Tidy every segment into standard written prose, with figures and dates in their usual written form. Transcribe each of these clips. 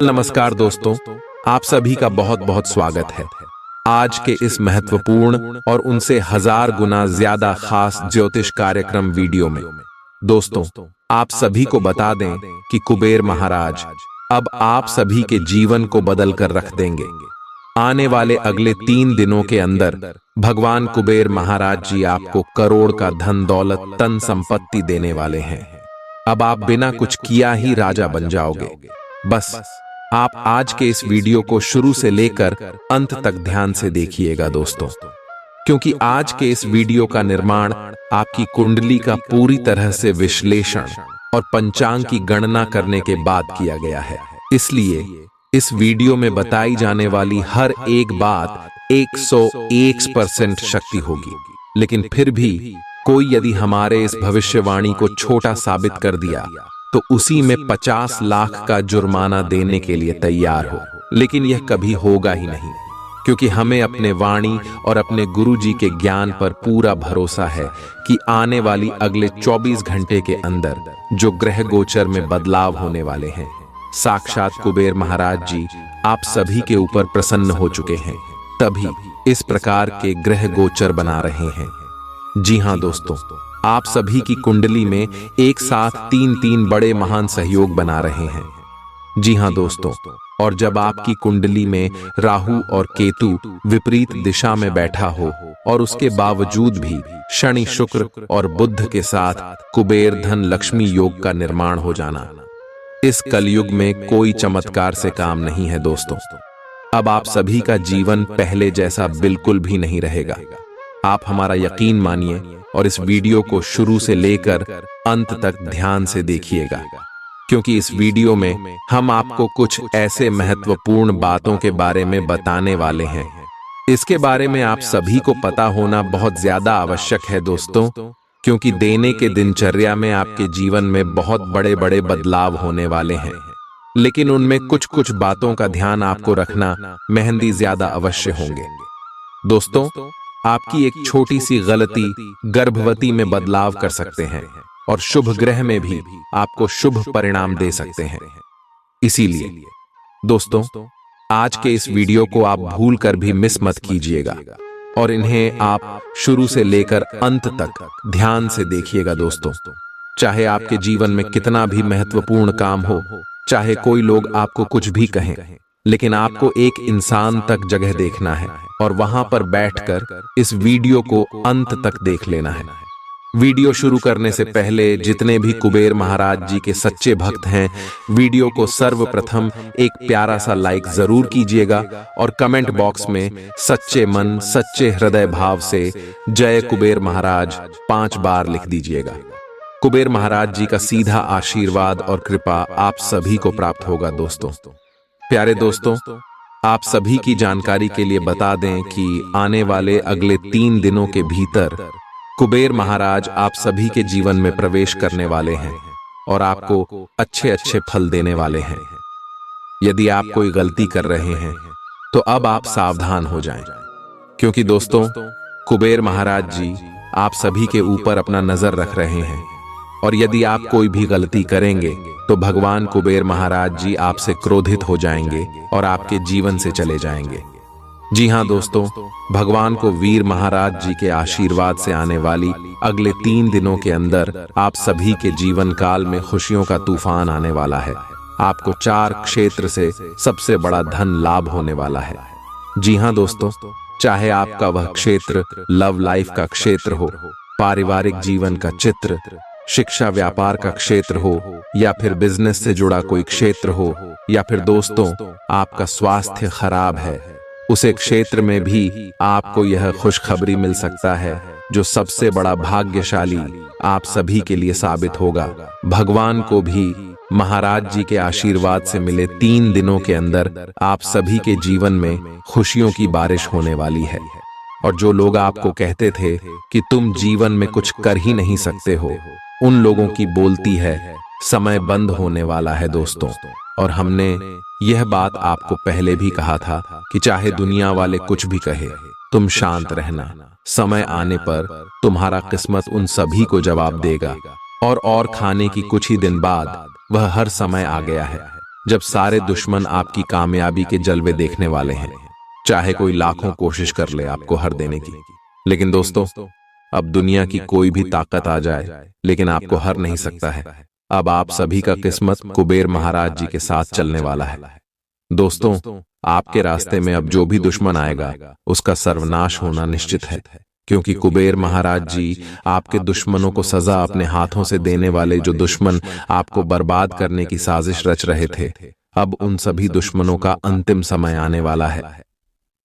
नमस्कार दोस्तों, आप सभी का बहुत बहुत स्वागत है आज के इस महत्वपूर्ण और उनसे 1000 गुना ज्यादा खास ज्योतिष कार्यक्रम वीडियो में। दोस्तों, आप सभी को बता दें कि कुबेर महाराज अब आप सभी के जीवन को बदल कर रख देंगे। आने वाले अगले 3 दिनों के अंदर भगवान कुबेर महाराज जी आपको करोड़ का धन दौलत तन संपत्ति देने वाले हैं। अब आप बिना कुछ किया ही राजा बन जाओगे। बस आप आज के इस वीडियो को शुरू से लेकर अंत तक ध्यान से देखिएगा दोस्तों, क्योंकि आज के इस वीडियो का निर्माण आपकी कुंडली का पूरी तरह से विश्लेषण और पंचांग की गणना करने के बाद किया गया है। इसलिए इस वीडियो में बताई जाने वाली हर एक बात 101% शक्ति होगी। लेकिन फिर भी कोई यदि हमारे इस भविष्यवाणी को छोटा साबित कर दिया तो उसी में 50 लाख का जुर्माना देने के लिए तैयार हो। लेकिन यह कभी होगा ही नहीं, क्योंकि हमें अपने वाणी और अपने गुरुजी के ज्ञान पर पूरा भरोसा है कि आने वाली अगले 24 घंटे के अंदर जो ग्रह गोचर में बदलाव होने वाले हैं, साक्षात कुबेर महाराज जी आप सभी के ऊपर प्रसन्न हो चुके हैं, तभी इस प्रकार के ग्रह गोचर बना रहे हैं। जी हां दोस्तों, आप सभी की कुंडली में एक साथ 3 बड़े महान सहयोग बना रहे हैं। जी हां दोस्तों, और जब आपकी कुंडली में राहु और केतु विपरीत दिशा में बैठा हो और उसके बावजूद भी शनि शुक्र और बुध के साथ कुबेर धन लक्ष्मी योग का निर्माण हो जाना, इस कलयुग में कोई चमत्कार से काम नहीं है दोस्तों। अब आप सभी का जीवन पहले जैसा बिल्कुल भी नहीं रहेगा। आप हमारा यकीन मानिए और इस वीडियो को शुरू से लेकर अंत तक ध्यान से देखिएगा, क्योंकि इस वीडियो में हम आपको कुछ ऐसे महत्वपूर्ण बातों के बारे में बताने वाले हैं। इसके बारे में आप सभी को पता होना बहुत ज्यादा आवश्यक है दोस्तों, क्योंकि देने के दिनचर्या में आपके जीवन में बहुत बड़े बड़े बदलाव होने वाले हैं। लेकिन उनमें कुछ बातों का ध्यान आपको रखना मेहंदी ज्यादा अवश्य होंगे। दोस्तों, आपकी एक छोटी सी गलती गर्भवती में बदलाव कर सकते हैं और शुभ ग्रह में भी आपको शुभ परिणाम दे सकते हैं। इसीलिए दोस्तों, आज के इस वीडियो को आप भूल कर भी मिस मत कीजिएगा और इन्हें आप शुरू से लेकर अंत तक ध्यान से देखिएगा दोस्तों। चाहे आपके जीवन में कितना भी महत्वपूर्ण काम हो, चाहे कोई लोग आपको कुछ भी कहें, लेकिन आपको एक इंसान तक जगह देखना है और वहां पर बैठकर इस वीडियो को अंत तक देख लेना है। वीडियो शुरू करने से पहले जितने भी कुबेर महाराज जी के सच्चे भक्त हैं, वीडियो को सर्वप्रथम एक प्यारा सा लाइक जरूर कीजिएगा और कमेंट बॉक्स में सच्चे मन सच्चे हृदय भाव से जय कुबेर महाराज 5 बार लिख दीजिएगा। कुबेर महाराज जी का सीधा आशीर्वाद और कृपा आप सभी को प्राप्त होगा दोस्तों। प्यारे दोस्तों, आप सभी की जानकारी के लिए बता दें कि आने वाले अगले 3 दिनों के भीतर कुबेर महाराज आप सभी के जीवन में प्रवेश करने वाले हैं और आपको अच्छे फल देने वाले हैं। यदि आप कोई गलती कर रहे हैं तो अब आप सावधान हो जाएं, क्योंकि दोस्तों कुबेर महाराज जी आप सभी के ऊपर अपना नजर रख रहे हैं और यदि आप कोई भी गलती करेंगे तो भगवान कुबेर महाराज जी आपसे क्रोधित हो जाएंगे और आपके जीवन से चले जाएंगे। जी हां दोस्तों, भगवान को वीर महाराज जी के आशीर्वाद से आने वाली अगले 3 दिनों के अंदर आप सभी के जीवन काल में खुशियों का तूफान आने वाला है। आपको 4 क्षेत्र से सबसे बड़ा धन लाभ होने वाला है। जी हां दोस्तों, चाहे आपका वह क्षेत्र लव लाइफ का क्षेत्र हो, पारिवारिक जीवन का चित्र, शिक्षा व्यापार का क्षेत्र हो, या फिर बिजनेस से जुड़ा कोई क्षेत्र हो, या फिर दोस्तों आपका स्वास्थ्य खराब है, उसे क्षेत्र में भी आपको यह खुशखबरी मिल सकता है जो सबसे बड़ा भाग्यशाली आप सभी के लिए साबित होगा। भगवान को भी महाराज जी के आशीर्वाद से मिले 3 दिनों के अंदर आप सभी के जीवन में खुशियों की बारिश होने वाली है। और जो लोग आपको कहते थे कि तुम जीवन में कुछ कर ही नहीं सकते हो, उन लोगों की बोलती है समय बंद होने वाला है दोस्तों। और हमने यह बात आपको पहले भी कहा था कि चाहे दुनिया वाले कुछ भी कहे, तुम शांत रहना, समय आने पर तुम्हारा किस्मत उन सभी को जवाब देगा। और खाने की कुछ ही दिन बाद वह हर समय आ गया है। जब सारे दुश्मन आपकी कामयाबी के जलवे देखने वाले हैं, चाहे कोई लाखों कोशिश कर ले आपको हर देने की। लेकिन दोस्तों, अब दुनिया की कोई भी ताकत आ जाए लेकिन आपको हर नहीं सकता है। अब आप सभी का किस्मत कुबेर महाराज जी के साथ चलने वाला है। दोस्तों, आपके रास्ते में अब जो भी दुश्मन आएगा उसका सर्वनाश होना निश्चित है, क्योंकि कुबेर महाराज जी आपके दुश्मनों को सजा अपने हाथों से देने वाले, जो दुश्मन आपको बर्बाद करने की साजिश रच रहे थे, अब उन सभी दुश्मनों का अंतिम समय आने वाला है।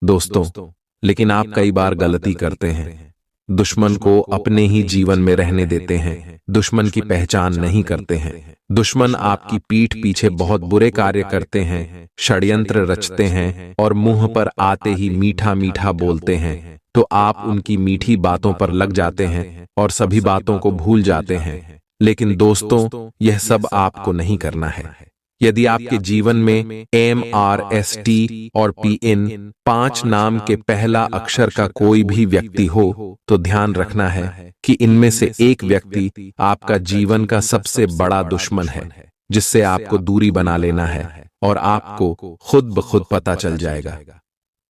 दोस्तों, लेकिन आप कई बार गलती करते हैं, दुश्मन को अपने ही जीवन में रहने देते हैं, दुश्मन की पहचान नहीं करते हैं। दुश्मन आपकी पीठ पीछे बहुत बुरे कार्य करते हैं, षड्यंत्र रचते हैं और मुंह पर आते ही मीठा मीठा बोलते हैं, तो आप उनकी मीठी बातों पर लग जाते हैं और सभी बातों को भूल जाते हैं। लेकिन दोस्तों, यह सब आपको नहीं करना है। यदि आपके जीवन में MRST और PN 5 नाम के पहला अक्षर का कोई भी व्यक्ति हो, तो ध्यान रखना है कि इनमें से एक व्यक्ति आपका जीवन का सबसे बड़ा दुश्मन है, जिससे आपको दूरी बना लेना है और आपको खुद ब खुद पता चल जाएगा।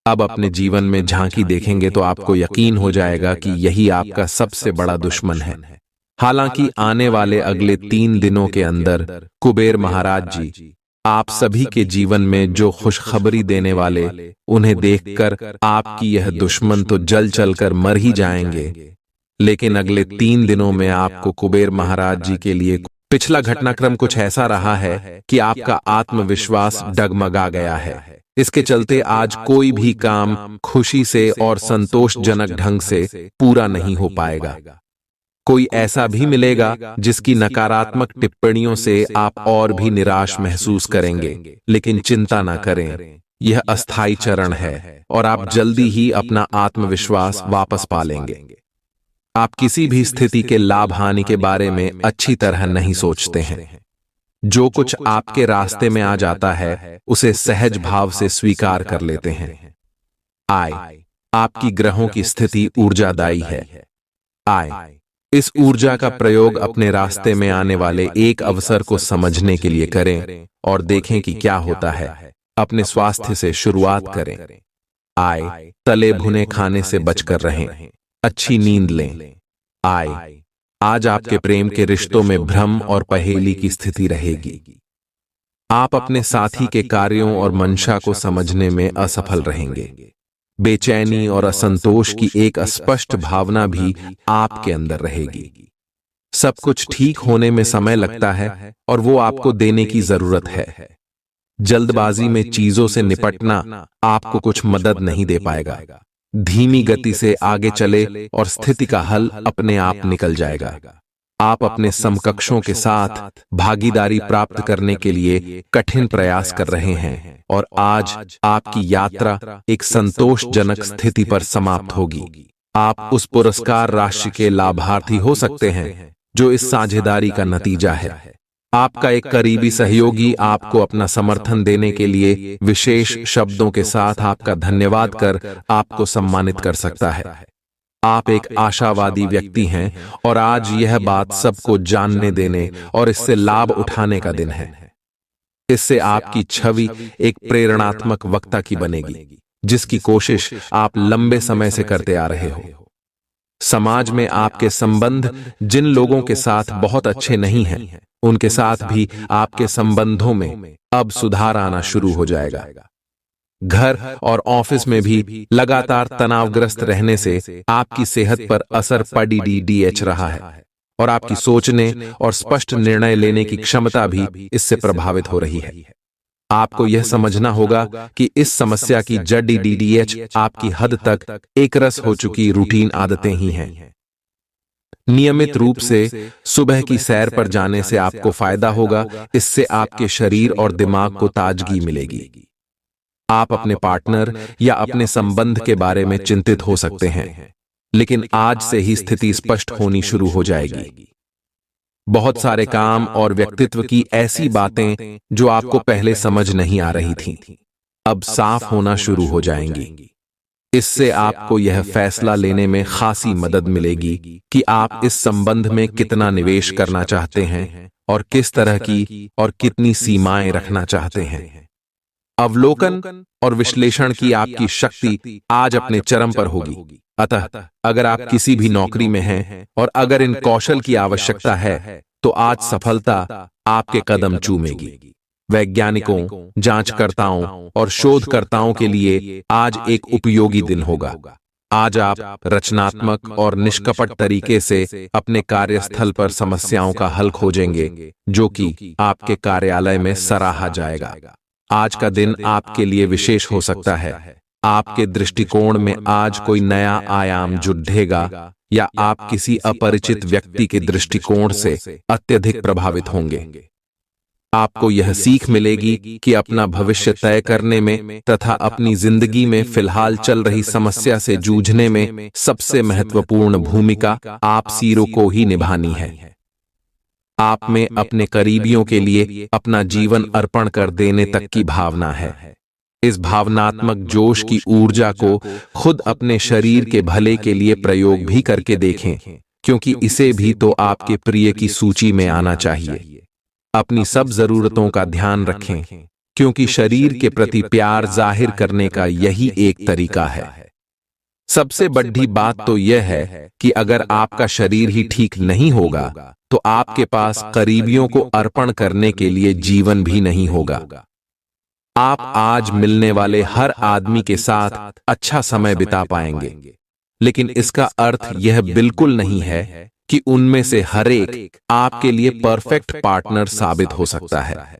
अब अपने जीवन में झांकी देखेंगे तो आपको यकीन हो जाएगा कि यही आपका सबसे बड़ा दुश्मन है। हालांकि आने वाले अगले 3 दिनों के अंदर कुबेर महाराज जी आप सभी के जीवन में जो खुशखबरी देने वाले, उन्हें देखकर आपकी यह दुश्मन तो जल चलकर मर ही जाएंगे। लेकिन अगले 3 दिनों में आपको कुबेर महाराज जी के लिए पिछला घटनाक्रम कुछ ऐसा रहा है कि आपका आत्मविश्वास डगमगा गया है। इसके चलते आज कोई भी काम खुशी से और संतोषजनक ढंग से पूरा नहीं हो पाएगा। कोई ऐसा भी मिलेगा जिसकी नकारात्मक टिप्पणियों से आप और भी निराश महसूस करेंगे, लेकिन चिंता ना करें, यह अस्थायी चरण है और आप जल्दी ही अपना आत्मविश्वास वापस पा लेंगे। आप किसी भी स्थिति के लाभ हानि के बारे में अच्छी तरह नहीं सोचते हैं। जो कुछ आपके रास्ते में आ जाता है उसे सहज भाव से स्वीकार कर लेते हैं। आपकी ग्रहों की स्थिति ऊर्जादायी है। इस ऊर्जा का प्रयोग अपने रास्ते में आने वाले एक अवसर को समझने के लिए करें और देखें कि क्या होता है। अपने स्वास्थ्य से शुरुआत करें। तले भुने खाने से बचकर रहें। अच्छी नींद लें। आज आपके प्रेम के रिश्तों में भ्रम और पहेली की स्थिति रहेगी। आप अपने साथी के कार्यों और मंशा को समझने में असफल रहेंगे। बेचैनी और असंतोष की एक अस्पष्ट भावना भी आपके अंदर रहेगी। सब कुछ ठीक होने में समय लगता है और वो आपको देने की जरूरत है। जल्दबाजी में चीजों से निपटना आपको कुछ मदद नहीं दे पाएगा। धीमी गति से आगे चले और स्थिति का हल अपने आप निकल जाएगा। आप अपने समकक्षों के साथ भागीदारी प्राप्त करने के लिए कठिन प्रयास कर रहे हैं और आज आपकी यात्रा एक संतोषजनक स्थिति पर समाप्त होगी। आप उस पुरस्कार राशि के लाभार्थी हो सकते हैं जो इस साझेदारी का नतीजा है। आपका एक करीबी सहयोगी आपको अपना समर्थन देने के लिए विशेष शब्दों के साथ आपका धन्यवाद कर आपको सम्मानित कर सकता है। आप एक आशावादी व्यक्ति हैं और आज यह बात सबको जानने देने और इससे लाभ उठाने का दिन है। इससे आपकी छवि एक प्रेरणात्मक वक्ता की बनेगी, जिसकी कोशिश आप लंबे समय से करते आ रहे हो। समाज में आपके संबंध जिन लोगों के साथ बहुत अच्छे नहीं हैं, उनके साथ भी आपके संबंधों में अब सुधार आना शुरू हो जाएगा। घर और ऑफिस में भी लगातार तनावग्रस्त रहने से आपकी सेहत पर असर पड़ रहा है और आपकी सोचने और स्पष्ट निर्णय लेने की क्षमता भी इससे प्रभावित हो रही है। आपको यह समझना होगा कि इस समस्या की जड़ आपकी हद तक एकरस हो चुकी रूटीन आदतें ही हैं। नियमित रूप से सुबह की सैर पर जाने से आपको फायदा होगा। इससे आपके शरीर और दिमाग को ताजगी मिलेगी। आप अपने पार्टनर या अपने संबंध के बारे में चिंतित हो सकते हैं, लेकिन आज से ही स्थिति स्पष्ट होनी शुरू हो जाएगी। बहुत सारे काम और व्यक्तित्व की ऐसी बातें जो आपको पहले समझ नहीं आ रही थीं, अब साफ होना शुरू हो जाएंगी। इससे आपको यह फैसला लेने में खासी मदद मिलेगी कि आप इस संबंध में कितना निवेश करना चाहते हैं और किस तरह की और कितनी सीमाएं रखना चाहते हैं। अवलोकन और विश्लेषण की आपकी शक्ति आज अपने चरम पर होगी। अतः अगर आप किसी भी नौकरी में हैं और अगर इन कौशल की आवश्यकता है तो आज सफलता आपके कदम चूमेगी। वैज्ञानिकों, जांचकर्ताओं और शोधकर्ताओं के लिए आज एक उपयोगी दिन होगा। आज आप रचनात्मक और निष्कपट तरीके से अपने कार्यस्थल पर समस्याओं का हल खोजेंगे, जो कि आपके कार्यालय में सराहा जाएगा। आज का दिन आपके लिए विशेष हो सकता है। आपके दृष्टिकोण में आज कोई नया आयाम जुड़ेगा या आप किसी अपरिचित व्यक्ति के दृष्टिकोण से अत्यधिक प्रभावित होंगे। आपको यह सीख मिलेगी कि अपना भविष्य तय करने में तथा अपनी जिंदगी में फिलहाल चल रही समस्या से जूझने में सबसे महत्वपूर्ण भूमिका आप सीरो को ही निभानी है। आप में अपने करीबियों के लिए अपना जीवन अर्पण कर देने तक की भावना है। इस भावनात्मक जोश की ऊर्जा को खुद अपने शरीर के भले के लिए प्रयोग भी करके देखें, क्योंकि इसे भी तो आपके प्रिय की सूची में आना चाहिए। अपनी सब जरूरतों का ध्यान रखें, क्योंकि शरीर के प्रति प्यार जाहिर करने का यही एक तरीका है। सबसे बड़ी बात तो यह है कि अगर आपका शरीर ही ठीक नहीं होगा तो आपके पास करीबियों को अर्पण करने के लिए जीवन भी नहीं होगा। आप आज मिलने वाले हर आदमी के साथ अच्छा समय बिता पाएंगे, लेकिन इसका अर्थ यह बिल्कुल नहीं है कि उनमें से हर एक आपके लिए परफेक्ट पार्टनर साबित हो सकता है।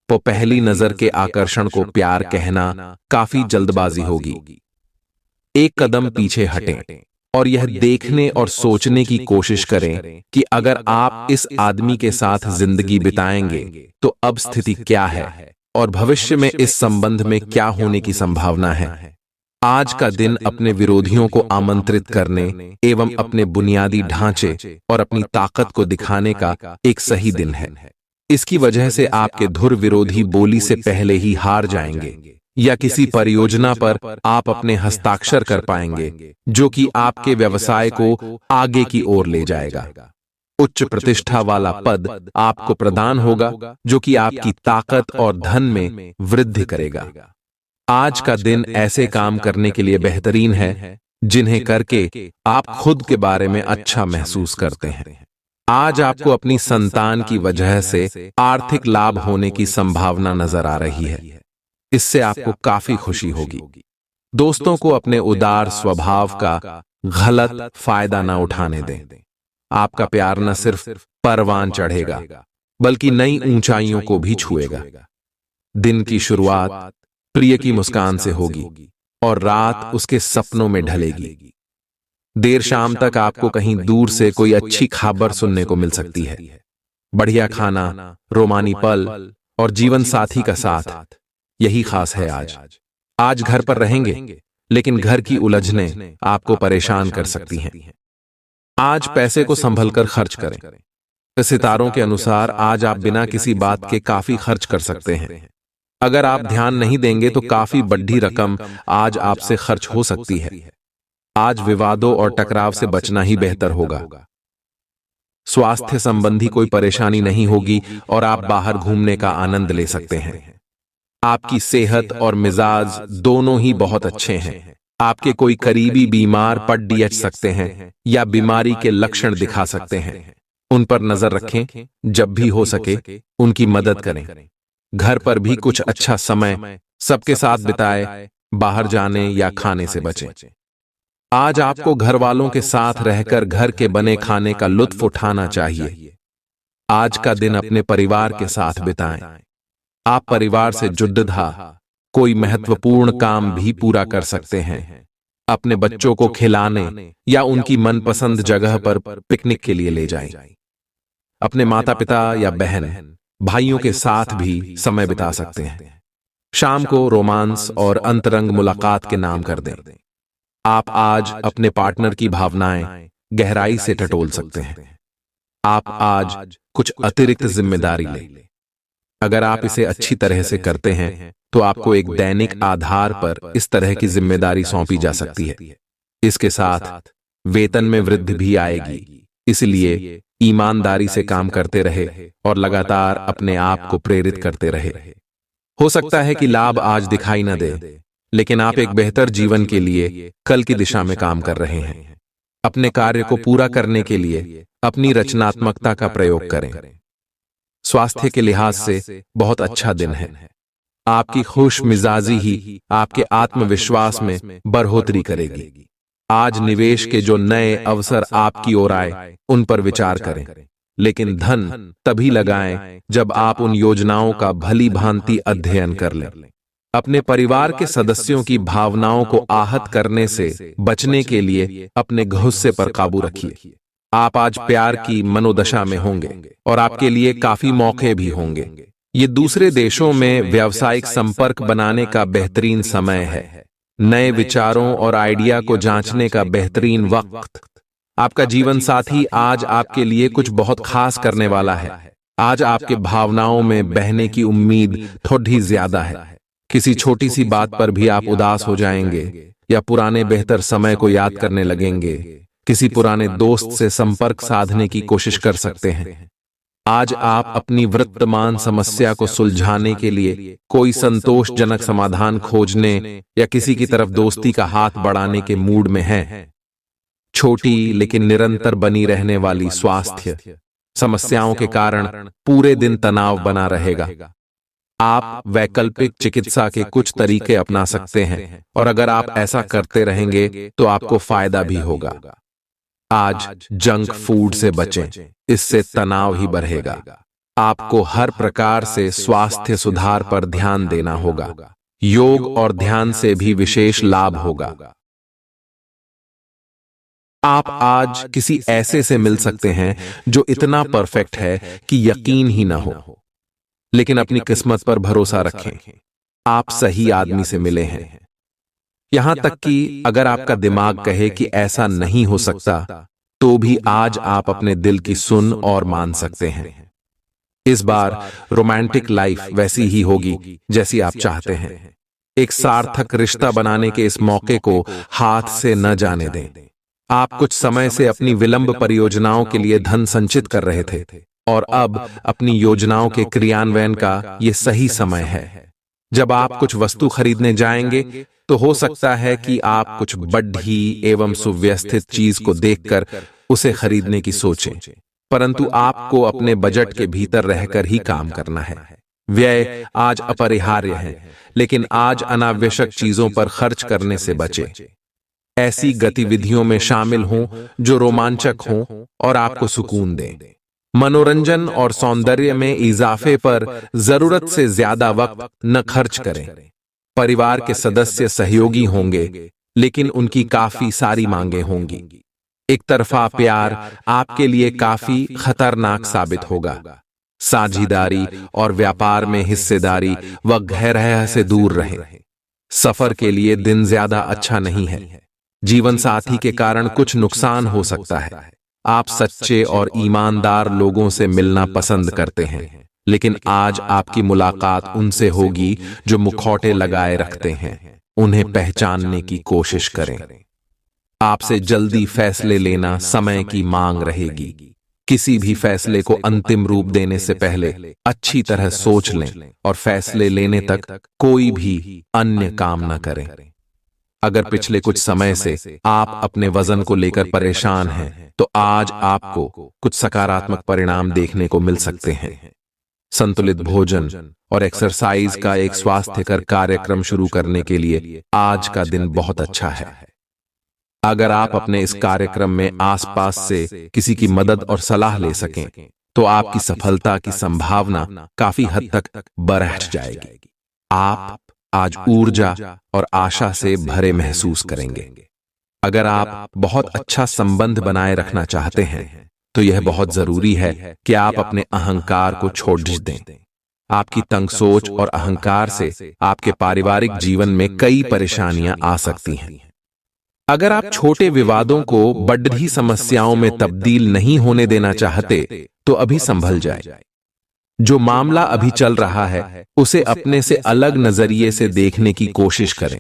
तो पहली नजर के आकर्षण को प्यार कहना काफी जल्दबाजी होगी। एक कदम पीछे हटें और यह देखने और सोचने की कोशिश करें कि अगर आप इस आदमी के साथ जिंदगी बिताएंगे तो अब स्थिति क्या है और भविष्य में इस संबंध में क्या होने की संभावना है। आज का दिन अपने विरोधियों को आमंत्रित करने एवं अपने बुनियादी ढांचे और अपनी ताकत को दिखाने का एक सही दिन है। इसकी वजह से आपके धुर विरोधी बोली से पहले ही हार जाएंगे या किसी परियोजना पर आप अपने हस्ताक्षर कर पाएंगे, जो कि आपके व्यवसाय को आगे की ओर ले जाएगा। उच्च प्रतिष्ठा वाला पद आपको प्रदान होगा, जो कि आपकी ताकत और धन में वृद्धि करेगा। आज का दिन ऐसे काम करने के लिए बेहतरीन है जिन्हें करके आप खुद के बारे में अच्छा महसूस करते हैं। आज आपको अपनी संतान की वजह से आर्थिक लाभ होने की संभावना नजर आ रही है। इससे आपको काफी खुशी होगी। दोस्तों को अपने उदार स्वभाव का गलत फायदा न उठाने दें। आपका प्यार न सिर्फ परवान चढ़ेगा बल्कि नई ऊंचाइयों को भी छुएगा। दिन की शुरुआत प्रिय की मुस्कान से होगी और रात उसके सपनों में ढलेगी। देर शाम तक आपको कहीं दूर से कोई अच्छी खबर सुनने को मिल सकती है। बढ़िया खाना, रोमानी पल और जीवन साथी का साथ, यही खास है आज घर पर रहेंगे, लेकिन घर की उलझनें आपको परेशान कर सकती हैं। आज पैसे को संभल कर खर्च करें। सितारों के अनुसार आज आप बिना किसी बात के काफी खर्च कर सकते हैं। अगर आप ध्यान नहीं देंगे तो काफी बड़ी रकम आज आपसे खर्च हो सकती है। आज विवादों और टकराव से बचना ही बेहतर होगा। स्वास्थ्य संबंधी कोई परेशानी नहीं होगी और आप बाहर घूमने का आनंद ले सकते हैं। आपकी सेहत और मिजाज दोनों ही बहुत अच्छे हैं। आपके कोई करीबी बीमार पड़ सकते हैं या बीमारी के लक्षण दिखा सकते हैं। उन पर नजर रखें, जब भी हो सके उनकी मदद करें। घर पर भी कुछ अच्छा समय सबके साथ बिताए, बाहर जाने या खाने से बचें। आज आपको घर वालों के साथ रहकर घर के बने खाने का लुत्फ उठाना चाहिए। आज का दिन अपने परिवार के साथ बिताएं। आप परिवार से जुड़धा कोई महत्वपूर्ण काम भी पूरा कर सकते हैं। अपने बच्चों को खिलाने या उनकी मनपसंद जगह पर पिकनिक के लिए ले जाएं। अपने माता पिता या बहन भाइयों के साथ भी समय बिता सकते हैं। शाम को रोमांस और अंतरंग मुलाकात के नाम कर दें। आप आज अपने पार्टनर की भावनाएं गहराई से टटोल सकते हैं। आप आज कुछ अतिरिक्त जिम्मेदारी लें। अगर आप इसे अच्छी तरह से करते हैं तो आपको एक दैनिक आधार पर इस तरह की जिम्मेदारी सौंपी जा सकती है। इसके साथ वेतन में वृद्धि भी आएगी, इसलिए ईमानदारी से काम करते रहे और लगातार अपने आप को प्रेरित करते रहे। हो सकता है कि लाभ आज दिखाई न दे, लेकिन आप एक बेहतर जीवन के लिए कल की दिशा में काम कर रहे हैं। अपने कार्य को पूरा करने के लिए अपनी रचनात्मकता का प्रयोग करें। स्वास्थ्य के लिहाज से बहुत अच्छा दिन है। आपकी खुश मिजाजी ही आपके आत्मविश्वास में बढ़ोतरी करेगी। आज निवेश के जो नए अवसर आपकी ओर आए उन पर विचार करें, लेकिन धन तभी लगाएं जब आप उन योजनाओं का भली भांति अध्ययन कर लें। अपने परिवार के सदस्यों की भावनाओं को आहत करने से बचने के लिए अपने गुस्से पर काबू रखिए। आप आज प्यार की मनोदशा में होंगे और आपके लिए काफी मौके भी होंगे। ये दूसरे देशों में व्यावसायिक संपर्क बनाने का बेहतरीन समय है। नए विचारों और आइडिया को जांचने का बेहतरीन वक्त। आपका जीवन साथी आज आपके लिए कुछ बहुत खास करने वाला है। आज आपके भावनाओं में बहने की उम्मीद थोड़ी ज्यादा है। किसी छोटी सी बात पर भी आप उदास हो जाएंगे या पुराने बेहतर समय को याद करने लगेंगे। किसी पुराने दोस्त से संपर्क साधने की कोशिश कर सकते हैं। आज आप अपनी वर्तमान समस्या को सुलझाने के लिए कोई संतोषजनक समाधान खोजने या किसी की तरफ दोस्ती का हाथ बढ़ाने के मूड में हैं। छोटी लेकिन निरंतर बनी रहने वाली स्वास्थ्य समस्याओं के कारण पूरे दिन तनाव बना रहेगा। आप वैकल्पिक चिकित्सा के कुछ तरीके अपना सकते हैं और अगर आप ऐसा करते रहेंगे तो आपको फायदा भी होगा। आज जंक फूड से बचें, इससे तनाव ही बढ़ेगा। आपको हर प्रकार से स्वास्थ्य सुधार पर ध्यान देना होगा। योग और ध्यान से भी विशेष लाभ होगा। आप आज किसी ऐसे से मिल सकते हैं जो इतना परफेक्ट है कि यकीन ही ना हो, लेकिन अपनी किस्मत पर भरोसा रखें। आप सही आदमी से मिले हैं। यहां तक कि अगर आपका दिमाग कहे कि ऐसा नहीं हो सकता, तो भी आज आप अपने दिल की सुन और मान सकते हैं। इस बार रोमांटिक लाइफ वैसी ही होगी जैसी आप चाहते हैं। एक सार्थक रिश्ता बनाने के इस मौके को हाथ से न जाने दें। आप कुछ समय से अपनी विलंब परियोजनाओं के लिए धन संचित कर रहे थे और अब अपनी योजनाओं के क्रियान्वयन का ये सही समय है। जब आप कुछ वस्तु खरीदने जाएंगे तो हो सकता है कि आप कुछ बड़ी एवं सुव्यवस्थित चीज को देखकर उसे खरीदने की सोचें, परंतु आपको अपने बजट के भीतर रहकर ही काम करना है। व्यय आज अपरिहार्य है, लेकिन आज अनावश्यक चीजों पर खर्च करने से बचें। ऐसी गतिविधियों में शामिल हों जो रोमांचक हों और आपको सुकून दें। मनोरंजन और सौंदर्य में इजाफे पर जरूरत से ज्यादा वक्त न खर्च करें। परिवार के सदस्य सहयोगी होंगे, लेकिन उनकी काफी सारी मांगें होंगी। एक तरफा प्यार आपके लिए काफी खतरनाक साबित होगा। साझेदारी और व्यापार में हिस्सेदारी व गहरह से दूर रहें। सफर के लिए दिन ज्यादा अच्छा नहीं है। जीवन साथी के कारण कुछ नुकसान हो सकता है। आप सच्चे और ईमानदार लोगों से मिलना पसंद करते हैं, लेकिन आज आपकी मुलाकात उनसे होगी जो मुखौटे लगाए रखते हैं। उन्हें पहचानने की कोशिश करें। आपसे जल्दी फैसले लेना समय की मांग रहेगी। किसी भी फैसले को अंतिम रूप देने से पहले अच्छी तरह सोच लें और फैसले लेने तक कोई भी अन्य काम न करें। अगर पिछले कुछ समय से आप अपने वजन को लेकर परेशान हैं, तो आज आपको कुछ सकारात्मक परिणाम देखने को मिल सकते हैं। संतुलित भोजन और एक्सरसाइज का एक स्वास्थ्यकर कार्यक्रम शुरू करने के लिए आज का दिन बहुत अच्छा है। अगर आप अपने इस कार्यक्रम में आसपास से किसी की मदद और सलाह ले सकें, तो आपकी सफलता की संभावना काफी हद तक बढ़ जाएगी। आप आज ऊर्जा और आशा से भरे महसूस करेंगे। अगर आप बहुत अच्छा संबंध बनाए रखना चाहते हैं, तो यह बहुत जरूरी है कि आप अपने अहंकार को छोड़ दें। आपकी तंग सोच और अहंकार से आपके पारिवारिक जीवन में कई परेशानियां आ सकती हैं। अगर आप छोटे विवादों को बढ़ती समस्याओं में तब्दील नहीं होने देना चाहते, तो अभी संभल जाए। जो मामला अभी चल रहा है उसे अपने से अलग नजरिए से देखने की कोशिश करें।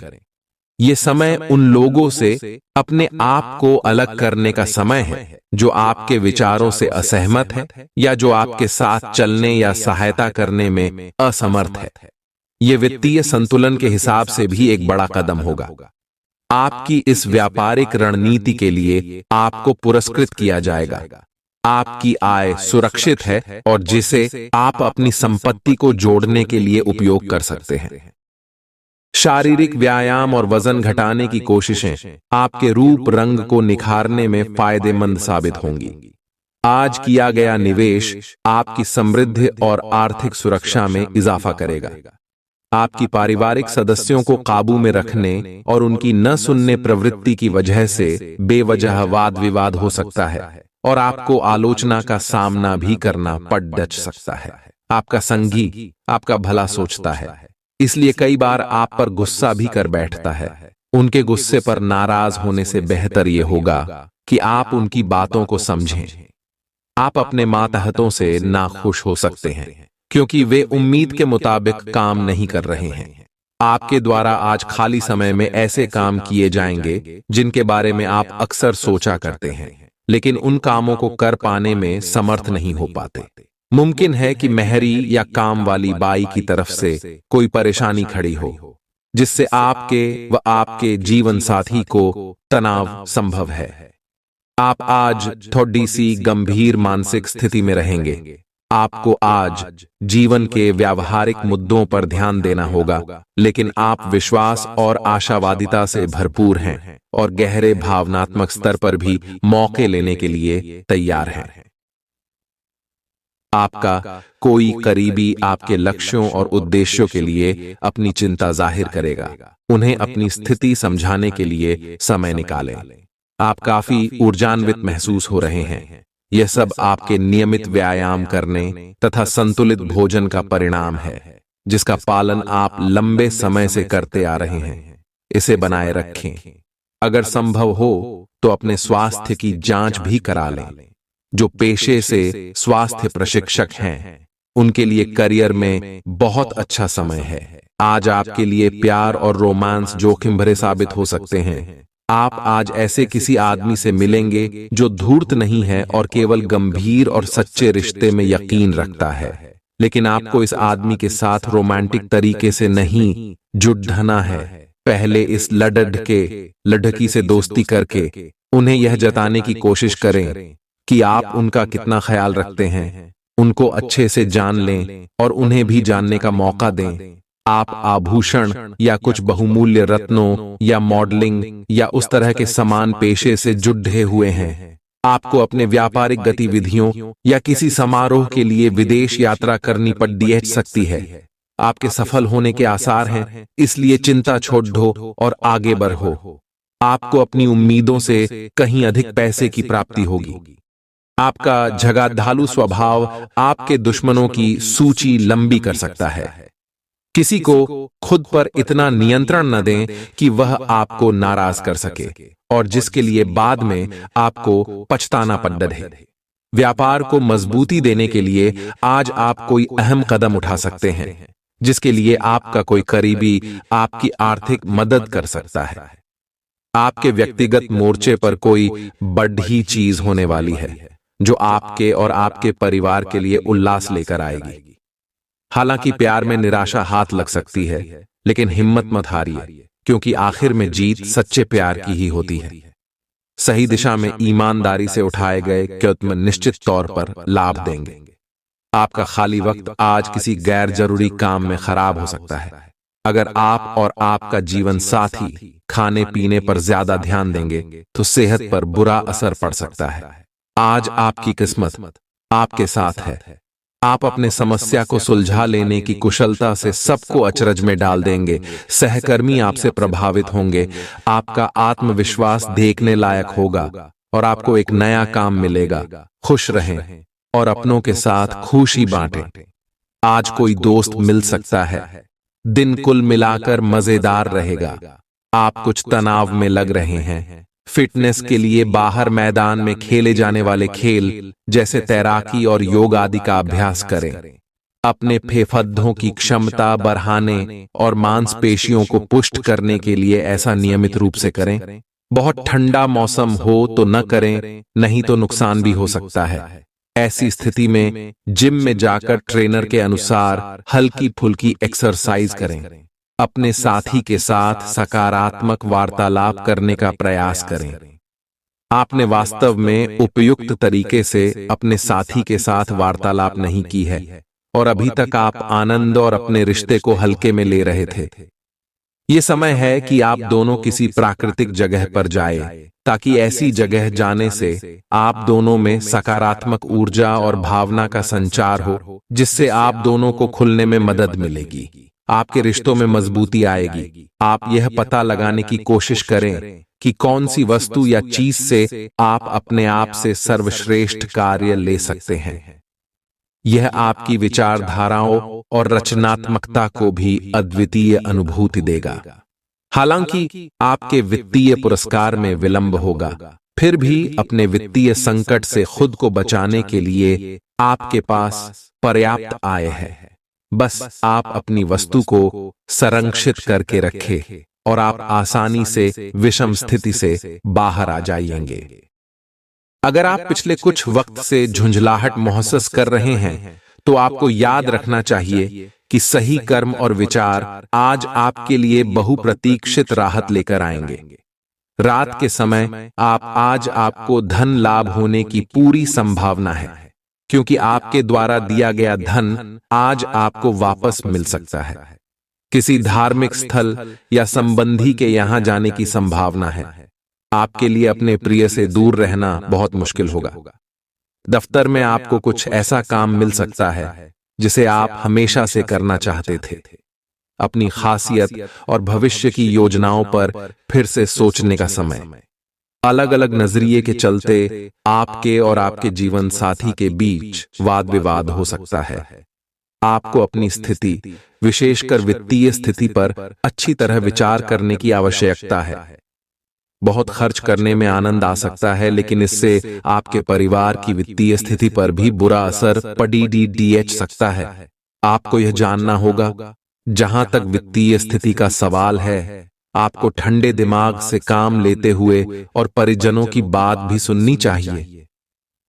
ये समय उन लोगों से अपने आप को अलग करने का समय है जो आपके विचारों से असहमत है या जो आपके साथ चलने या सहायता करने में असमर्थ है। ये वित्तीय संतुलन के हिसाब से भी एक बड़ा कदम होगा। आपकी इस व्यापारिक रणनीति के लिए आपको पुरस्कृत किया जाएगा। आपकी आय सुरक्षित है और जिसे आप अपनी संपत्ति को जोड़ने के लिए उपयोग कर सकते हैं। शारीरिक व्यायाम और वजन घटाने की कोशिशें आपके रूप रंग को निखारने में फायदेमंद साबित होंगी। आज किया गया निवेश आपकी समृद्धि और आर्थिक सुरक्षा में इजाफा करेगा। आपकी पारिवारिक सदस्यों को काबू में रखने और उनकी न सुनने प्रवृत्ति की वजह से बेवजह वाद विवाद हो सकता है और आपको आलोचना का सामना भी करना पड़ डच सकता है। आपका संगी आपका भला सोचता है, इसलिए कई बार आप पर गुस्सा भी कर बैठता है। उनके गुस्से पर नाराज होने से बेहतर यह होगा कि आप उनकी बातों को समझें। आप अपने मातहतों से नाखुश हो सकते हैं क्योंकि वे उम्मीद के मुताबिक काम नहीं कर रहे हैं। आपके द्वारा आज खाली समय में ऐसे काम किए जाएंगे जिनके बारे में आप अक्सर सोचा करते हैं, लेकिन उन कामों को कर पाने में समर्थ नहीं हो पाते। मुमकिन है कि मेहरी या काम वाली बाई की तरफ से कोई परेशानी खड़ी हो जिससे आपके व आपके जीवन साथी को तनाव संभव है। आप आज थोड़ी सी गंभीर मानसिक स्थिति में रहेंगे। आपको आज जीवन के व्यावहारिक मुद्दों पर ध्यान देना होगा, लेकिन आप विश्वास और आशावादिता से भरपूर हैं और गहरे भावनात्मक स्तर पर भी मौके लेने के लिए तैयार हैं। आपका कोई करीबी आपके लक्ष्यों और उद्देश्यों के लिए अपनी चिंता जाहिर करेगा। उन्हें अपनी स्थिति समझाने के लिए समय निकालें। आप काफी ऊर्जान्वित महसूस हो रहे हैं। यह सब आपके नियमित व्यायाम करने तथा संतुलित भोजन का परिणाम है, जिसका पालन आप लंबे समय से करते आ रहे हैं। इसे बनाए रखें। अगर संभव हो तो अपने स्वास्थ्य की जांच भी करा लें। जो पेशे से स्वास्थ्य प्रशिक्षक हैं, उनके लिए करियर में बहुत अच्छा समय है। आज आपके लिए प्यार और रोमांस जोखिम भरे साबित हो सकते हैं। आप आज ऐसे किसी आदमी से मिलेंगे जो धूर्त नहीं है और केवल गंभीर और सच्चे रिश्ते में यकीन रखता है, लेकिन आपको इस आदमी के साथ रोमांटिक तरीके से नहीं जुड़ना है। पहले इस लड़की से दोस्ती करके उन्हें यह जताने की कोशिश करें कि आप उनका कितना ख्याल रखते हैं। उनको अच्छे से जान लें और उन्हें भी जानने का मौका दें। आप आभूषण या कुछ बहुमूल्य रत्नों या मॉडलिंग या उस तरह के समान पेशे से जुड़े हुए हैं। आपको अपने व्यापारिक गतिविधियों या किसी समारोह के लिए विदेश यात्रा करनी पड़ सकती है। आपके सफल होने के आसार हैं, इसलिए चिंता छोड़ दो और आगे बढ़ो। आपको अपनी उम्मीदों से कहीं अधिक पैसे की प्राप्ति होगी। आपका झगड़ालू स्वभाव आपके दुश्मनों की सूची लंबी कर सकता है। किसी को खुद पर इतना नियंत्रण न दें कि वह आपको नाराज कर सके और जिसके लिए बाद में आपको पछताना पड़े। व्यापार को मजबूती देने के लिए आज आप कोई अहम कदम उठा सकते हैं, जिसके लिए आपका कोई करीबी आपकी आर्थिक मदद कर सकता है। आपके व्यक्तिगत मोर्चे पर कोई बड़ी चीज होने वाली है जो आपके और आपके परिवार के लिए उल्लास लेकर आएगी। हालांकि प्यार में निराशा हाथ लग सकती है, लेकिन हिम्मत मत हारिए, क्योंकि आखिर में जीत सच्चे प्यार की ही होती है। सही दिशा में ईमानदारी से उठाए गए कदम निश्चित तौर पर लाभ देंगे। आपका खाली वक्त आज किसी गैर जरूरी काम में खराब हो सकता है। अगर आप और आपका जीवन साथी खाने पीने पर ज्यादा ध्यान देंगे तो सेहत पर बुरा असर पड़ सकता है। आज आपकी किस्मत आपके साथ है। आप अपने समस्या को सुलझा लेने की कुशलता से सबको अचरज में डाल देंगे। सहकर्मी आपसे प्रभावित होंगे। आपका आत्मविश्वास देखने लायक होगा और आपको एक नया काम मिलेगा। खुश रहें और अपनों के साथ खुशी बांटें। आज कोई दोस्त मिल सकता है। दिन कुल मिलाकर मजेदार रहेगा। आप कुछ तनाव में लग रहे हैं। फिटनेस के लिए बाहर मैदान में खेले जाने वाले खेल जैसे तैराकी और योग आदि का अभ्यास करें। अपने फेफड़ों की क्षमता बढ़ाने और मांसपेशियों को पुष्ट करने के लिए ऐसा नियमित रूप से करें। बहुत ठंडा मौसम हो तो न करें, नहीं तो नुकसान भी हो सकता है। ऐसी स्थिति में जिम में जाकर ट्रेनर के अनुसार हल्की फुल्की एक्सरसाइज करें। अपने साथी के साथ सकारात्मक वार्तालाप करने का प्रयास करें। आपने वास्तव में उपयुक्त तरीके से अपने साथी के साथ वार्तालाप नहीं की है और अभी तक आप आनंद और अपने रिश्ते को हल्के में ले रहे थे। ये समय है कि आप दोनों किसी प्राकृतिक जगह पर जाएं, ताकि ऐसी जगह जाने से आप दोनों में सकारात्मक ऊर्जा और भावना का संचार हो, जिससे आप दोनों को खुलने में मदद मिलेगी। आपके रिश्तों में मजबूती आएगी। आप यह पता लगाने की कोशिश करें कि कौन सी वस्तु या चीज से आप अपने आप से सर्वश्रेष्ठ कार्य ले सकते हैं। यह आपकी विचारधाराओं और रचनात्मकता को भी अद्वितीय अनुभूति देगा। हालांकि आपके वित्तीय पुरस्कार में विलंब होगा, फिर भी अपने वित्तीय संकट से खुद को बचाने के लिए आपके पास पर्याप्त आय है। बस आप अपनी वस्तु को संरक्षित करके रखें और आप आसानी से विषम स्थिति से बाहर आ जाएंगे। अगर आप पिछले कुछ वक्त से झुंझलाहट महसूस कर रहे हैं, तो आपको याद रखना चाहिए कि सही कर्म और विचार आज आपके लिए बहुप्रतीक्षित राहत लेकर आएंगे। रात के समय आज आपको धन लाभ होने की पूरी संभावना है, क्योंकि आपके द्वारा दिया गया धन आज आपको वापस मिल सकता है। किसी धार्मिक स्थल या संबंधी के यहां जाने की संभावना है। आपके लिए अपने प्रिय से दूर रहना बहुत मुश्किल होगा। दफ्तर में आपको कुछ ऐसा काम मिल सकता है जिसे आप हमेशा से करना चाहते थे। अपनी खासियत और भविष्य की योजनाओं पर फिर से सोचने का समय। अलग अलग नजरिए के चलते आपके और आपके जीवन साथी के बीच वाद विवाद हो सकता है। आपको अपनी स्थिति, विशेषकर वित्तीय स्थिति पर अच्छी तरह विचार करने की आवश्यकता है। बहुत खर्च करने में आनंद आ सकता है, लेकिन इससे आपके परिवार की वित्तीय स्थिति पर भी बुरा असर पड़ सकता है। आपको यह जानना होगा, जहां तक वित्तीय स्थिति का सवाल है, आपको ठंडे दिमाग से काम लेते हुए और परिजनों की बात भी सुननी चाहिए।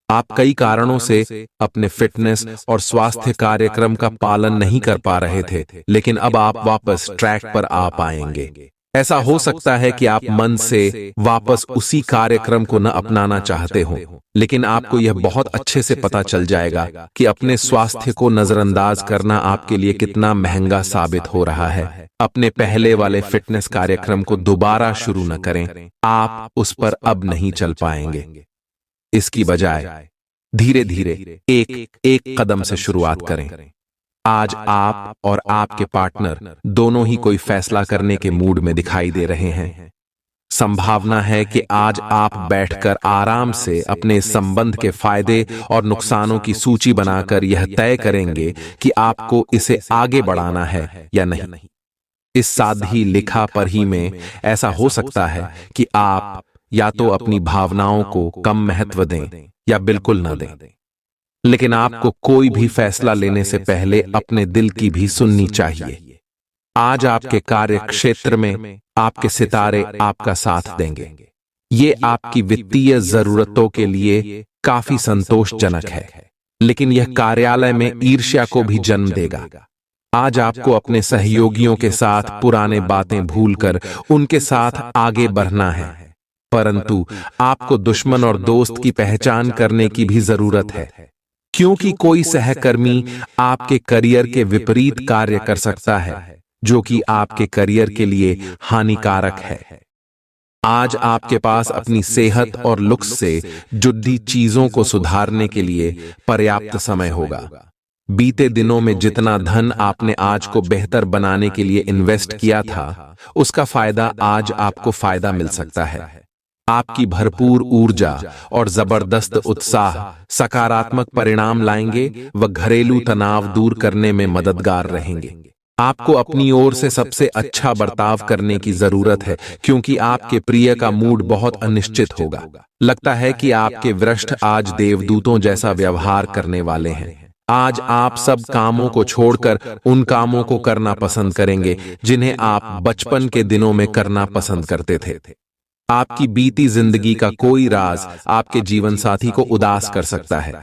आप कई कारणों से अपने फिटनेस और स्वास्थ्य कार्यक्रम का पालन नहीं कर पा रहे थे, लेकिन अब आप वापस ट्रैक पर आ पाएंगे। ऐसा हो सकता है कि आप मन से वापस उसी कार्यक्रम को न अपनाना चाहते हो, लेकिन आपको यह बहुत अच्छे से पता चल जाएगा कि अपने स्वास्थ्य को नजरअंदाज करना आपके लिए कितना महंगा साबित हो रहा है। अपने पहले वाले फिटनेस कार्यक्रम को दोबारा शुरू न करें, आप उस पर अब नहीं चल पाएंगे। इसकी बजाय धीरे धीरे एक कदम से शुरुआत करें। आज आप और आपके पार्टनर दोनों ही कोई फैसला करने के मूड में दिखाई दे रहे हैं। संभावना है कि आज आप बैठकर आराम से अपने संबंध के फायदे और नुकसानों की सूची बनाकर यह तय करेंगे कि आपको इसे आगे बढ़ाना है या नहीं। इस सादी लिखा पढ़ी में ऐसा हो सकता है कि आप या तो अपनी भावनाओं को कम महत्व दें या बिल्कुल न दें, लेकिन आपको कोई भी फैसला लेने से पहले अपने दिल की भी सुननी चाहिए। आज आपके कार्य क्षेत्र में आपके सितारे आपका साथ देंगे। ये आपकी वित्तीय जरूरतों के लिए काफी संतोषजनक है, लेकिन यह कार्यालय में ईर्ष्या को भी जन्म देगा। आज आपको अपने सहयोगियों के साथ पुराने बातें भूलकर उनके साथ आगे बढ़ना है, परंतु आपको दुश्मन और दोस्त की पहचान करने की भी जरूरत है, क्योंकि कोई सहकर्मी आपके करियर के विपरीत कार्य कर सकता है, जो कि आपके करियर के लिए हानिकारक है। आज आपके पास अपनी सेहत और लुक्स से जुड़ी चीजों को सुधारने के लिए पर्याप्त समय होगा। बीते दिनों में जितना धन आपने आज को बेहतर बनाने के लिए इन्वेस्ट किया था, उसका फायदा आज आपको फायदा मिल सकता है। आपकी भरपूर ऊर्जा और जबरदस्त उत्साह सकारात्मक परिणाम लाएंगे व घरेलू तनाव दूर करने में मददगार रहेंगे। आपको अपनी ओर से सबसे अच्छा बर्ताव करने की जरूरत है, क्योंकि आपके प्रिय का मूड बहुत अनिश्चित होगा। लगता है कि आपके वरिष्ठ आज देवदूतों जैसा व्यवहार करने वाले हैं। आज आप सब कामों को छोड़कर उन कामों को करना पसंद करेंगे जिन्हें आप बचपन के दिनों में करना पसंद करते थे। आपकी बीती जिंदगी का कोई राज आपके जीवन साथी को उदास कर सकता है।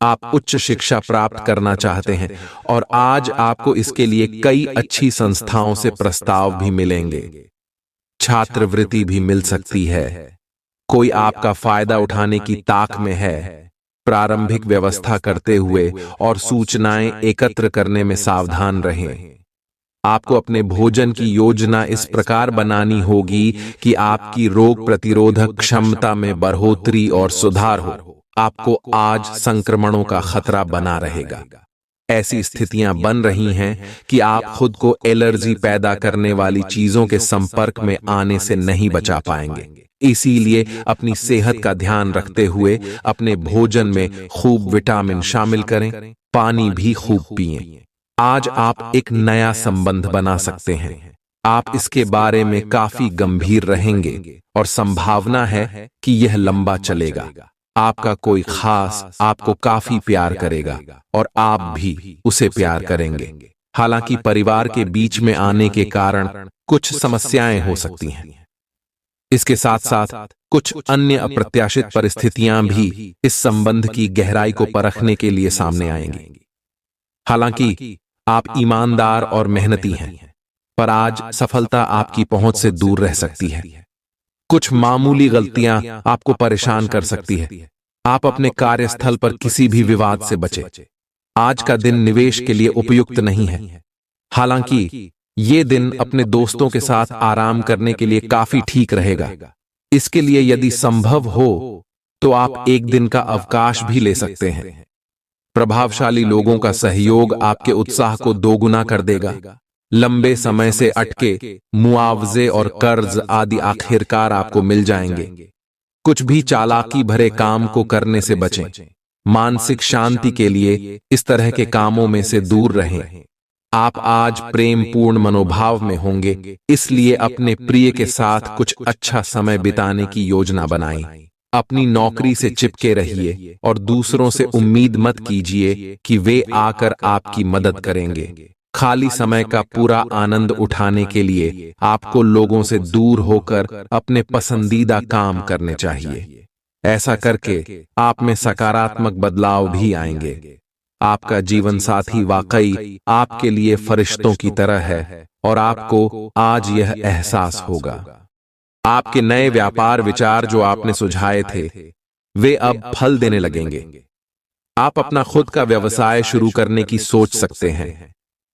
आप उच्च शिक्षा प्राप्त करना चाहते हैं और आज आपको इसके लिए कई अच्छी संस्थाओं से प्रस्ताव भी मिलेंगे। छात्रवृत्ति भी मिल सकती है। कोई आपका फायदा उठाने की ताक में है। प्रारंभिक व्यवस्था करते हुए और सूचनाएं एकत्र करने में सावधान रहें। आपको अपने भोजन की योजना इस प्रकार बनानी होगी कि आपकी रोग प्रतिरोधक क्षमता में बढ़ोतरी और सुधार हो। आपको आज संक्रमणों का खतरा बना रहेगा। ऐसी स्थितियां बन रही हैं कि आप खुद को एलर्जी पैदा करने वाली चीजों के संपर्क में आने से नहीं बचा पाएंगे। इसीलिए अपनी सेहत का ध्यान रखते हुए अपने भोजन में खूब विटामिन शामिल करें, पानी भी खूब पिएं। आज आप एक नया संबंध बना सकते हैं। आप इसके बारे में काफी गंभीर रहेंगे और संभावना है कि यह लंबा चलेगा। आपका कोई खास आपको काफी प्यार करेगा और आप भी उसे प्यार करेंगे। हालांकि परिवार के बीच में आने के कारण कुछ समस्याएं हो सकती हैं। इसके साथ साथ कुछ अन्य अप्रत्याशित परिस्थितियां भी इस संबंध की गहराई को परखने के लिए सामने आएंगी। हालांकि आप ईमानदार और मेहनती हैं, पर आज सफलता आपकी पहुंच से दूर रह सकती है। कुछ मामूली गलतियां आपको परेशान कर सकती है। आप अपने कार्यस्थल पर किसी भी विवाद से बचें। आज का दिन निवेश के लिए उपयुक्त नहीं है। हालांकि ये दिन अपने दोस्तों के साथ आराम करने के लिए काफी ठीक रहेगा। इसके लिए यदि संभव हो तो आप एक दिन का अवकाश भी ले सकते हैं। प्रभावशाली लोगों का सहयोग आपके उत्साह को दोगुना कर देगा। लंबे समय से अटके मुआवजे और कर्ज आदि आखिरकार आपको मिल जाएंगे। कुछ भी चालाकी भरे काम को करने से बचें। मानसिक शांति के लिए इस तरह के कामों में से दूर रहें। आप आज प्रेम पूर्ण मनोभाव में होंगे, इसलिए अपने प्रिय के साथ कुछ अच्छा समय बिताने की योजना बनाएं। अपनी नौकरी से चिपके रहिए और दूसरों से उम्मीद मत कीजिए कि वे आकर आपकी मदद करेंगे। खाली समय का पूरा आनंद उठाने के लिए आपको लोगों से दूर होकर अपने पसंदीदा काम करने चाहिए। ऐसा करके आप में सकारात्मक बदलाव भी आएंगे। आपका जीवन साथी वाकई आपके लिए फरिश्तों की तरह है और आपको आज यह एहसास होगा। आपके नए व्यापार विचार जो आपने सुझाए थे, वे अब फल देने लगेंगे। आप अपना खुद का व्यवसाय शुरू करने की सोच सकते हैं।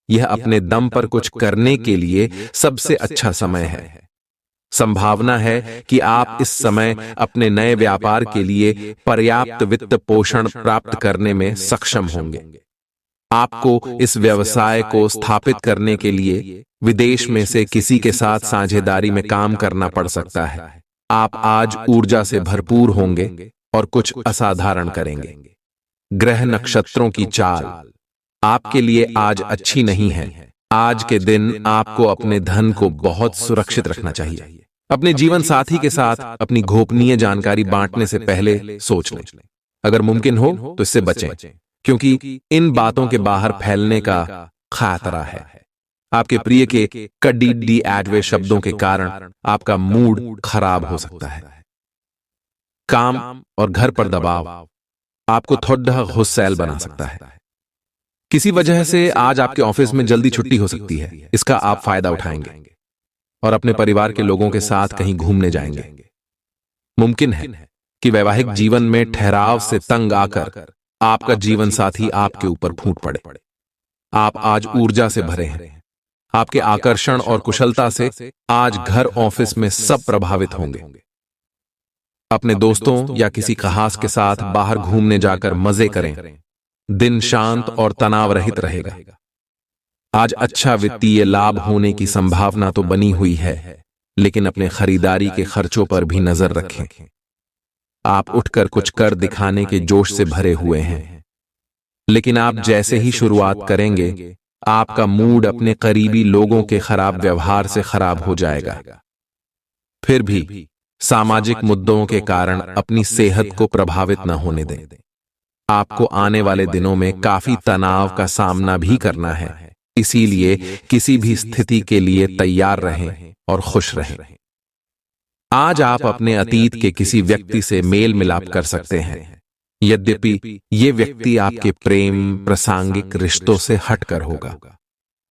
यह अपने दम पर कुछ करने के लिए सबसे अच्छा समय है। संभावना है कि आप इस समय अपने नए व्यापार के लिए पर्याप्त वित्त पोषण प्राप्त करने में सक्षम होंगे। आपको इस व्यवसाय को स्थापित करने के लिए विदेश में से किसी के साथ साझेदारी में काम करना पड़ सकता है। आप आज ऊर्जा से भरपूर होंगे और कुछ असाधारण करेंगे। ग्रह नक्षत्रों की चाल आपके लिए आज अच्छी नहीं है। आज के दिन आपको अपने धन को बहुत सुरक्षित रखना चाहिए। अपने जीवन साथी के साथ अपनी गोपनीय जानकारी बांटने से पहले सोच लें। अगर मुमकिन हो तो इससे बचें, क्योंकि इन बातों के बाहर फैलने का खतरा है। आपके प्रिय के कड़ी एडवे शब्दों के कारण आपका मूड खराब हो सकता है। काम और घर पर दबाव आपको थोड़ा गुस्सैल बना सकता है। किसी वजह से आज आपके ऑफिस में जल्दी छुट्टी हो सकती है। इसका आप फायदा उठाएंगे और अपने परिवार के लोगों के साथ कहीं घूमने जाएंगे। मुमकिन है कि वैवाहिक जीवन में ठहराव से तंग आकर आपका जीवन साथी आपके ऊपर फूट पड़े। आप आज ऊर्जा से भरे हैं। आपके आकर्षण और कुशलता से आज घर ऑफिस में सब प्रभावित होंगे। अपने दोस्तों या किसी खास के साथ बाहर घूमने जाकर मजे करें। दिन शांत और तनाव रहित रहेगा। आज अच्छा वित्तीय लाभ होने की संभावना तो बनी हुई है, लेकिन अपने खरीदारी के खर्चों पर भी नजर रखें। आप उठकर कुछ कर दिखाने के जोश से भरे हुए हैं, लेकिन आप जैसे ही शुरुआत करेंगे, आपका मूड अपने करीबी लोगों के खराब व्यवहार से खराब हो जाएगा। फिर भी सामाजिक मुद्दों के कारण अपनी सेहत को प्रभावित न होने दें। आपको आने वाले दिनों में काफी तनाव का सामना भी करना है, इसीलिए किसी भी स्थिति के लिए तैयार रहें और खुश रहें। आज आप अपने अतीत के किसी व्यक्ति से मेल मिलाप कर सकते हैं। यद्यपि ये व्यक्ति आपके प्रेम प्रासंगिक रिश्तों से हटकर होगा।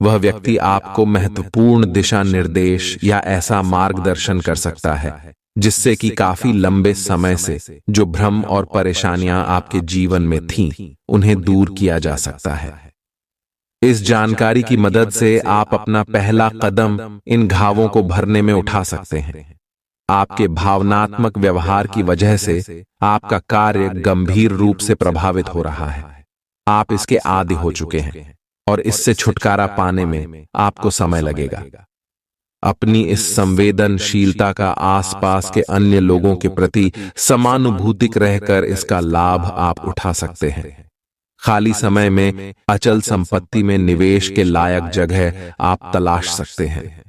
वह व्यक्ति आपको महत्वपूर्ण दिशा निर्देश या ऐसा मार्गदर्शन कर सकता है जिससे कि काफी लंबे समय से जो भ्रम और परेशानियां आपके जीवन में थीं, उन्हें दूर किया जा सकता है। इस जानकारी की मदद से आप अपना पहला कदम इन घावों को भरने में उठा सकते हैं। आपके भावनात्मक व्यवहार की वजह से आपका कार्य गंभीर रूप से प्रभावित हो रहा है। आप इसके आदी हो चुके हैं और इससे छुटकारा पाने में आपको समय लगेगा। अपनी इस संवेदनशीलता का आसपास के अन्य लोगों के प्रति समानुभूतिक रहकर इसका लाभ आप उठा सकते हैं। खाली समय में अचल संपत्ति में निवेश के लायक जगह आप तलाश सकते हैं।